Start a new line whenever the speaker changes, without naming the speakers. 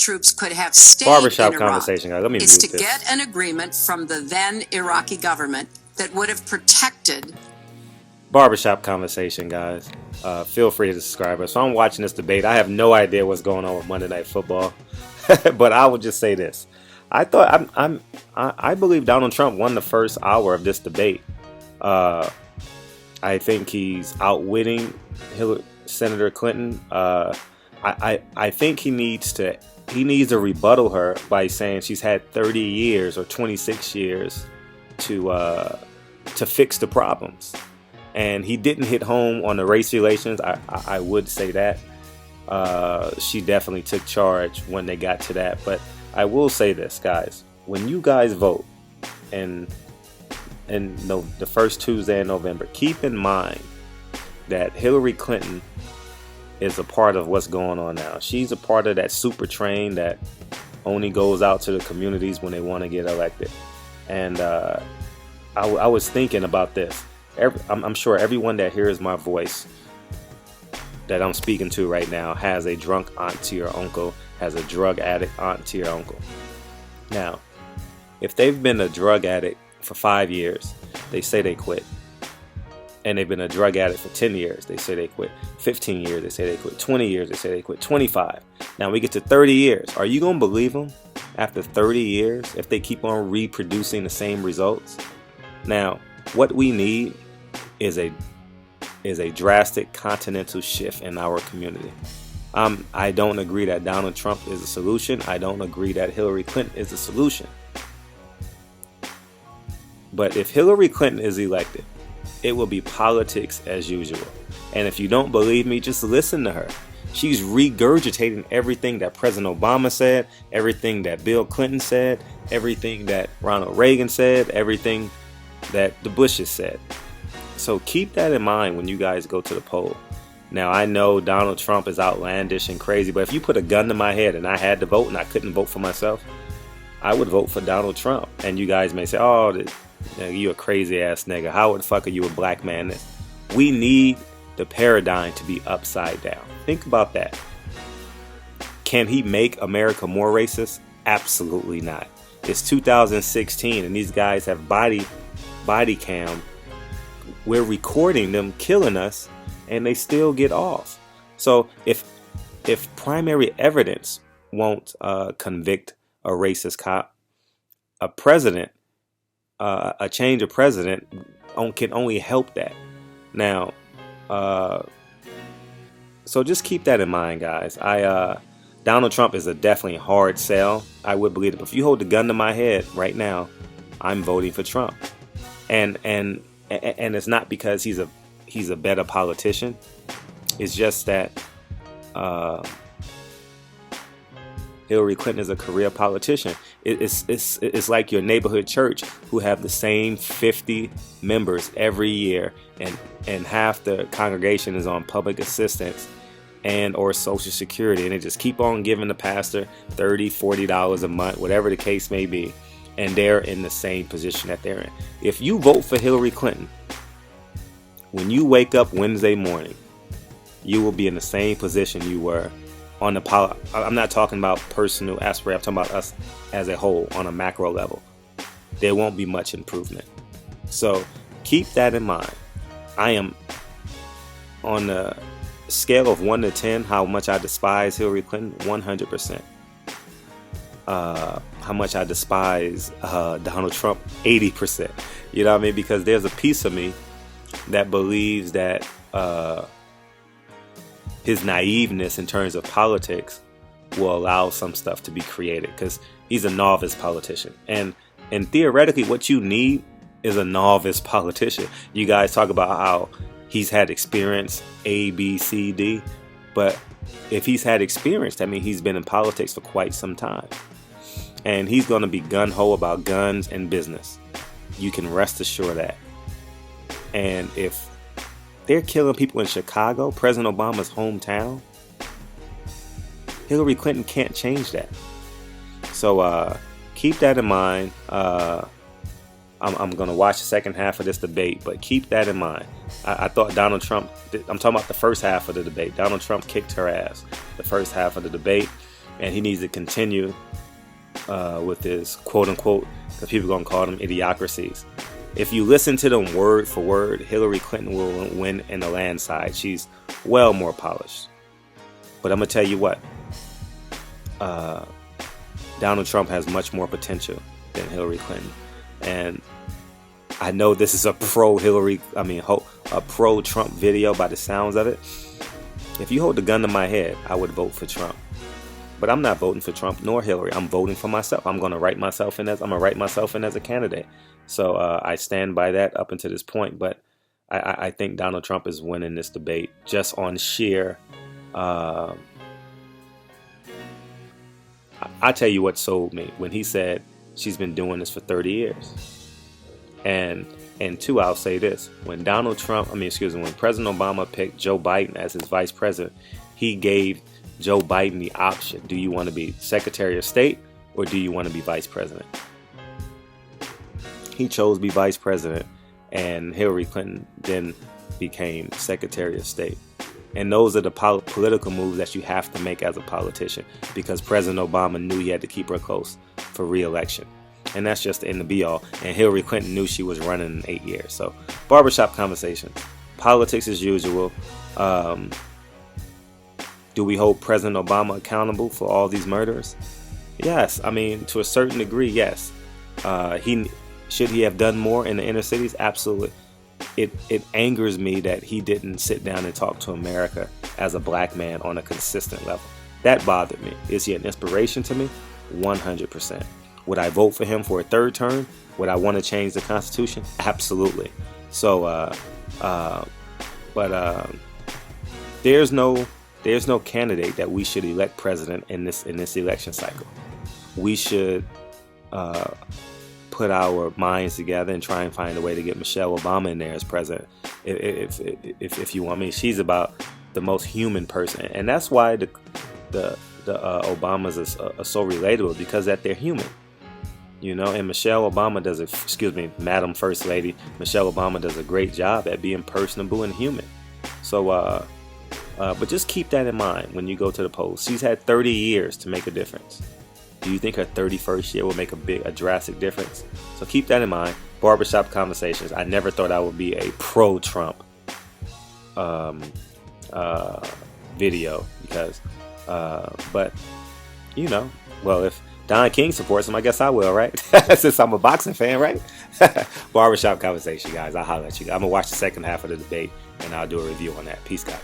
troops could have stayed
Barbershop
in Iraq
conversation, guys. Let me
is
mute
to
this.
get an agreement from the then Iraqi government that would have protected.
Barbershop conversation, guys. Feel free to subscribe. So I'm watching this debate. I have no idea what's going on with Monday Night Football, but I would just say this: I believe Donald Trump won the first hour of this debate. I think he's outwitting Senator Clinton. I think he needs to rebuttal her by saying she's had 30 years or 26 years to fix the problems. And he didn't hit home on the race relations. I would say that. She definitely took charge when they got to that. But I will say this, guys. When you guys vote in the first Tuesday in November, keep in mind that Hillary Clinton is a part of what's going on now. She's a part of that super train that only goes out to the communities when they want to get elected. And I was thinking about this. I'm sure everyone that hears my voice that I'm speaking to right now has a drunk auntie or uncle, has a drug addict auntie or uncle. Now, if they've been a drug addict for 5 years, they say they quit. And they've been a drug addict for 10 years, they say they quit. 15 years, they say they quit. 20 years, they say they quit. 25. Now we get to 30 years. Are you going to believe them after 30 years if they keep on reproducing the same results? Now, what we need is a drastic continental shift in our community. I don't agree that Donald Trump is a solution. I don't agree that Hillary Clinton is a solution. But if Hillary Clinton is elected, it will be politics as usual. And if you don't believe me, just listen to her. She's regurgitating everything that President Obama said, everything that Bill Clinton said, everything that Ronald Reagan said, everything that the Bushes said. So keep that in mind when you guys go to the poll. Now, I know Donald Trump is outlandish and crazy, but if you put a gun to my head and I had to vote and I couldn't vote for myself, I would vote for Donald Trump. And you guys may say, oh, you a crazy ass nigga. How the fuck are you a black man? We need the paradigm to be upside down. Think about that. Can he make America more racist? Absolutely not. It's 2016 and these guys have body cam. We're recording them killing us and they still get off. So if primary evidence won't convict a racist cop, a change of president can only help that. Now, so just keep that in mind, guys. Donald Trump is a definitely hard sell. I would believe it. But if you hold the gun to my head right now, I'm voting for Trump. And it's not because he's a better politician. It's just that Hillary Clinton is a career politician. It's like your neighborhood church who have the same 50 members every year, and half the congregation is on public assistance and or Social Security, and they just keep on giving the pastor $30, $40 a month, whatever the case may be, and they're in the same position that they're in. If you vote for Hillary Clinton, when you wake up Wednesday morning, you will be in the same position you were on the I'm not talking about personal aspirate. I'm talking about us as a whole on a macro level. There won't be much improvement. So keep that in mind. I am on the scale of 1 to 10, how much I despise Hillary Clinton, 100%. How much I despise Donald Trump, 80%. You know what I mean? Because there's a piece of me that believes that his naiveness in terms of politics will allow some stuff to be created, because he's a novice politician. And theoretically, what you need is a novice politician. You guys talk about how he's had experience, A, B, C, D. But if he's had experience, that means he's been in politics for quite some time. And he's going to be gun-ho about guns and business. You can rest assured that. And if they're killing people in Chicago, President Obama's hometown, Hillary Clinton can't change that. So keep that in mind. I'm going to watch the second half of this debate, but keep that in mind. I thought Donald Trump, I'm talking about the first half of the debate. Donald Trump kicked her ass the first half of the debate. and he needs to continue with this quote unquote, because people are gonna call them idiocracies. If you listen to them word for word, Hillary Clinton will win in a landslide. She's well more polished. But I'm gonna tell you what, Donald Trump has much more potential than Hillary Clinton, and I know this is a pro-Trump video by the sounds of it. If you hold the gun to my head, I would vote for Trump. But I'm not voting for Trump nor Hillary. I'm voting for myself. I'm gonna write myself in as a candidate. So I stand by that up until this point. But I think Donald Trump is winning this debate just on sheer. I tell you what sold me when he said she's been doing this for 30 years. And two, I'll say this: when when President Obama picked Joe Biden as his vice president, he gave Joe Biden the option: do you want to be Secretary of State or do you want to be vice president? He chose to be vice president, and Hillary Clinton then became Secretary of State. And those are the political moves that you have to make as a politician, because President Obama knew he had to keep her close for re-election. And that's just the end of the be-all. And Hillary Clinton knew she was running in 8 years. So, barbershop conversations. Politics as usual. Do we hold President Obama accountable for all these murders? Yes. I mean, to a certain degree, yes. Should he have done more in the inner cities? Absolutely. It angers me that he didn't sit down and talk to America as a black man on a consistent level. That bothered me. Is he an inspiration to me? 100%. Would I vote for him for a third term? Would I want to change the Constitution? Absolutely. So, there's no candidate that we should elect president in this election cycle. We should put our minds together and try and find a way to get Michelle Obama in there as president. If you want me, she's about the most human person, and that's why the Obamas are so relatable, because that they're human. You know, and Michelle Obama Madam First Lady Michelle Obama does a great job at being personable and human. So, but just keep that in mind when you go to the polls. She's had 30 years to make a difference. Do you think her 31st year will make a drastic difference? So keep that in mind. Barbershop conversations. I never thought I would be a pro-Trump video, because, but you know, well, if Don King supports him, I guess I will, right? Since I'm a boxing fan, right? Barbershop conversation, guys. I'll holler at you. I'm going to watch the second half of the debate, and I'll do a review on that. Peace, guys.